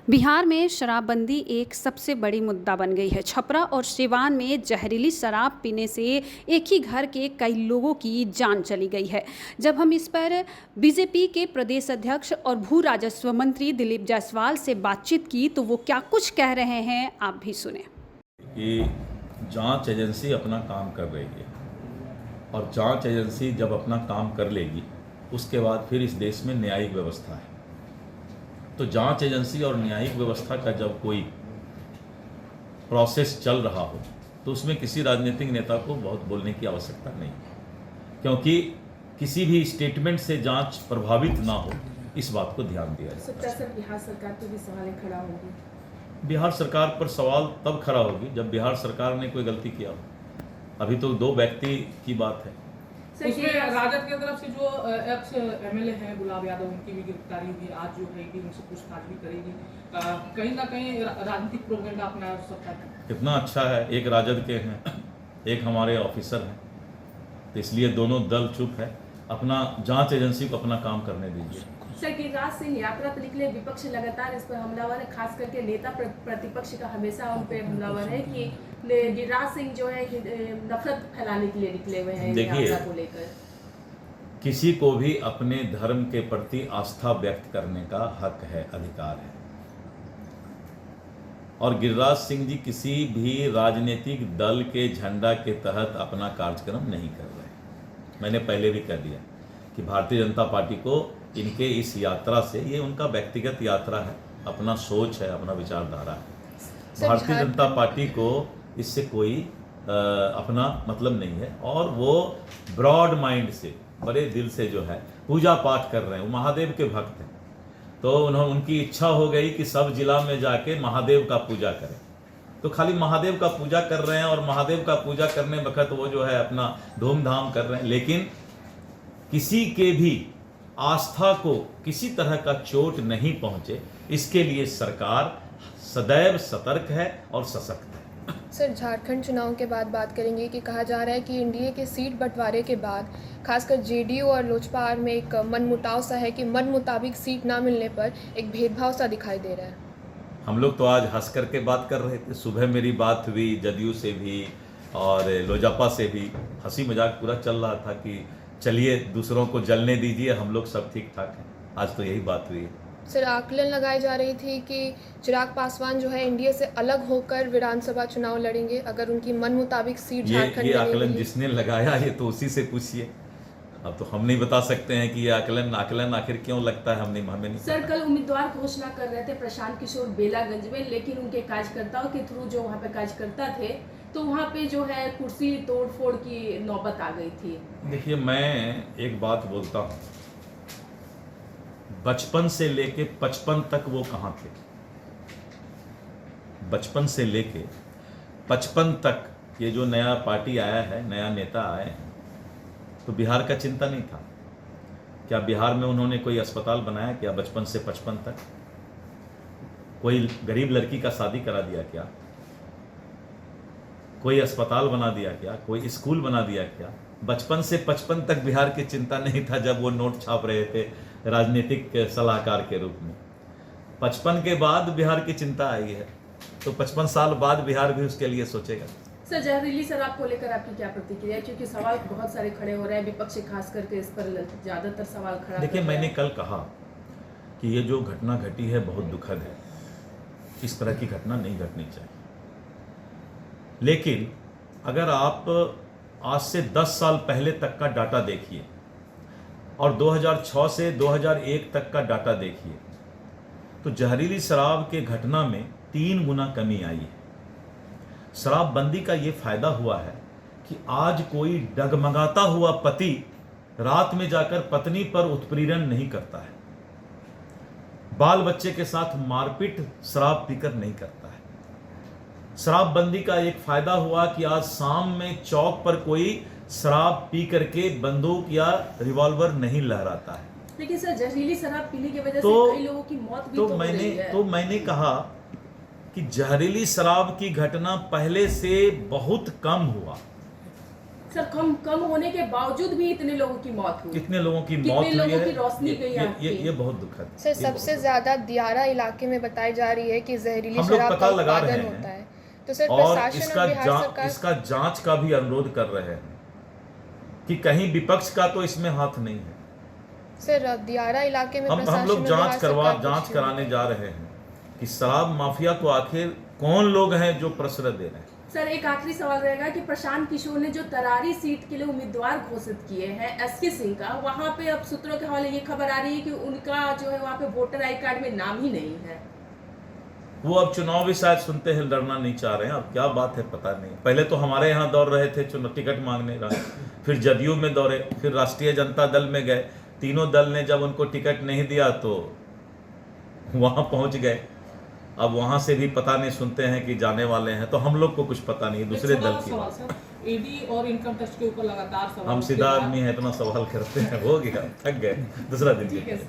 बिहार में शराबबंदी एक सबसे बड़ी मुद्दा बन गई है। छपरा और सिवान में जहरीली शराब पीने से एक ही घर के कई लोगों की जान चली गई है। जब हम इस पर बीजेपी के प्रदेश अध्यक्ष और भू राजस्व मंत्री दिलीप जायसवाल से बातचीत की तो वो क्या कुछ कह रहे हैं, आप भी सुने। कि जांच एजेंसी अपना काम कर रही है और जांच एजेंसी जब अपना काम कर लेगी उसके बाद फिर इस देश में न्यायिक व्यवस्था है। तो जांच एजेंसी और न्यायिक व्यवस्था का जब कोई प्रोसेस चल रहा हो तो उसमें किसी राजनीतिक नेता को बहुत बोलने की आवश्यकता नहीं, क्योंकि किसी भी स्टेटमेंट से जांच प्रभावित ना हो, इस बात को ध्यान दिया जाए। सर, बिहार सरकार पर भी सवाल खड़ा होगी। बिहार सरकार पर सवाल तब खड़ा होगी जब बिहार सरकार ने कोई गलती किया हो। अभी तो दो व्यक्ति की बात है। उसमें राजद की तरफ से जो एक्स एमएलए हैं गुलाब यादव, उनकी भी गिरफ्तारी हुई आज, जो है कि उनसे पूछताछ भी करेगी। कहीं ना कहीं राजनीतिक प्रोपेगेंडा अपना सकता है। कितना अच्छा है, एक राजद के हैं, एक हमारे ऑफिसर हैं, तो इसलिए दोनों दल चुप है। अपना जांच एजेंसी को अपना काम करने दीजिए। सर, गिरिराज सिंह यात्रा पर निकले, विपक्ष लगातार इस पर हमलावर है, खास करके नेता प्रतिपक्ष का हमेशा उन पर हमलावर है कि गिरिराज सिंह जो है नफरत फैलाने के लिए निकले हुए हैं यात्रा को लेकर। किसी को भी अपने धर्म के प्रति आस्था व्यक्त करने का हक है, अधिकार है, और गिरिराज सिंह जी किसी भी राजनीतिक दल के झंडा के तहत अपना कार्यक्रम नहीं कर रहे। मैंने पहले भी कह दिया कि भारतीय जनता पार्टी को इनके इस यात्रा से, ये उनका व्यक्तिगत यात्रा है, अपना सोच है, अपना विचारधारा है। भारतीय जनता पार्टी को इससे कोई अपना मतलब नहीं है, और वो ब्रॉड माइंड से, बड़े दिल से जो है पूजा पाठ कर रहे हैं। वो महादेव के भक्त हैं, तो उनकी इच्छा हो गई कि सब जिला में जाके महादेव का पूजा करें। तो खाली महादेव का पूजा कर रहे हैं, और महादेव का पूजा करने वक्त वो जो है अपना धूमधाम कर रहे हैं, लेकिन किसी के भी आस्था को किसी तरह का चोट नहीं पहुंचे, इसके लिए सरकार सदैव सतर्क है और सशक्त है। सर, झारखंड चुनाव के बाद बात करेंगे कि कहा जा रहा है कि एनडीए के सीट बंटवारे के बाद खासकर जेडीयू और लोजपा में एक मनमुटाव सा है कि मन मुताबिक सीट ना मिलने पर एक भेदभाव सा दिखाई दे रहा है। हम लोग तो आज हंस करके बात कर रहे थे। सुबह मेरी बात हुई जदयू से भी और लोजपा से भी, हंसी मजाक पूरा चल रहा था कि चलिए दूसरों को जलने दीजिए, हम लोग सब ठीक ठाक हैं। आज तो यही बात हुई है। सर, आकलन लगाई जा रही थी कि चिराग पासवान जो है एनडीए से अलग होकर विधानसभा चुनाव लड़ेंगे अगर उनकी मन मुताबिक सीट झारखंड में। ये आकलन जिसने लगाया ये तो उसी से पूछिए। अब तो हम नहीं बता सकते हैं कि ये आकलन आखिर क्यों लगता है, हमें नहीं। सर, कल उम्मीदवार घोषणा कर रहे थे प्रशांत किशोर बेलागंज में, लेकिन उनके कार्यकर्ताओं के थ्रू जो वहाँ पे कार्यकर्ता थे, तो वहाँ पे जो है कुर्सी तोड़फोड़ की नौबत आ गई थी। देखिए, मैं एक बात बोलता हूँ, बचपन से लेके 55 तक वो कहाँ थे? बचपन से लेके 55 तक ये जो नया पार्टी आया है, नया नेता आए हैं, तो बिहार का चिंता नहीं था क्या? बिहार में उन्होंने कोई अस्पताल बनाया क्या? बचपन से 55 तक कोई गरीब लड़की का शादी करा दिया क्या? कोई अस्पताल बना दिया क्या? कोई स्कूल बना दिया क्या? बचपन से 55 तक बिहार की चिंता नहीं था जब वो नोट छाप रहे थे राजनीतिक सलाहकार के रूप में। 55 के बाद बिहार की चिंता आई है, तो 55 साल बाद बिहार भी उसके लिए सोचेगा। सर, जहरीली शराब को लेकर आपकी क्या प्रतिक्रिया है? क्योंकि सवाल बहुत सारे खड़े हो रहे हैं, विपक्ष खास करके इस पर ज्यादातर सवाल खड़ा। देखिए, मैंने कल कहा कि ये जो घटना घटी है बहुत दुखद है, इस तरह की घटना नहीं घटनी चाहिए। लेकिन अगर आप आज से 10 साल पहले तक का डाटा देखिए और 2006 से 2001 तक का डाटा देखिए, तो जहरीली शराब के घटना में 3 गुना कमी आई है। शराबबंदी का ये फायदा हुआ है कि आज कोई डगमगाता हुआ पति रात में जाकर पत्नी पर उत्पीड़न नहीं करता है, बाल बच्चे के साथ मारपीट शराब पीकर नहीं करता है। शराबबंदी का एक फायदा हुआ कि आज शाम में चौक पर कोई शराब पी करके बंदूक या रिवॉल्वर नहीं लहराता है। लेकिन सर, जहरीली शराब पीने की वजह से कई लोगों की मौत भी तो हो रही है। तो मैंने कहा कि जहरीली शराब की घटना पहले से बहुत कम हुआ, सर कम होने के बावजूद भी इतने लोगों की मौत हुई, कितने लोगों की कितने मौत हुई लोगों है, की रोशनी गई आपकी। ये बहुत दुखद है। सर ये सबसे बहुत ज़्यादा दियारा इलाके में बताई जा रही है कि जहरीली हम लोग शराब पता का लगा रहे उत्पादन हैं। होता है। तो सर और प्रशासन और बिहार सरकार इसका जांच का भी अनुरोध कर रहे हैं कि कहीं विपक्ष का तो इसमें हाथ नहीं है। सर दियारा इलाके में हम प्रशासन लोग और बिहार सरकार जांच कुछ कराने जा रहे हैं कि शराब माफिया को आखिर कौन लोग हैं जो प्रश्रय दे रहे हैं। सर एक आखिरी सवाल रहेगा कि प्रशांत किशोर ने जो तरारी सीट के लिए उम्मीदवार घोषित किए हैं एसके सिंह का, वहां पे अब सूत्रों के हवाले ये खबर आ रही है कि उनका जो है वहां पे वोटर आई कार्ड में नाम ही नहीं है। वो अब चुनाव भी शायद सुनते हैं लड़ना नहीं चाह रहे हैं, अब क्या बात है पता नहीं। पहले तो हमारे यहाँ दौड़ रहे थे चुनाव टिकट मांगने, फिर जदयू में दौड़े, फिर राष्ट्रीय जनता दल में गए। तीनों दल ने जब उनको टिकट नहीं दिया तो वहां पहुंच गए। अब वहां से भी पता नहीं सुनते हैं कि जाने वाले हैं, तो हम लोग को कुछ पता नहीं, दूसरे दल की बात। सर ईडी और इनकम टैक्स के ऊपर लगातार सवाल हम सीधा आदमी है, इतना सवाल करते हैं, हो गया, थक गए, दूसरा दिन।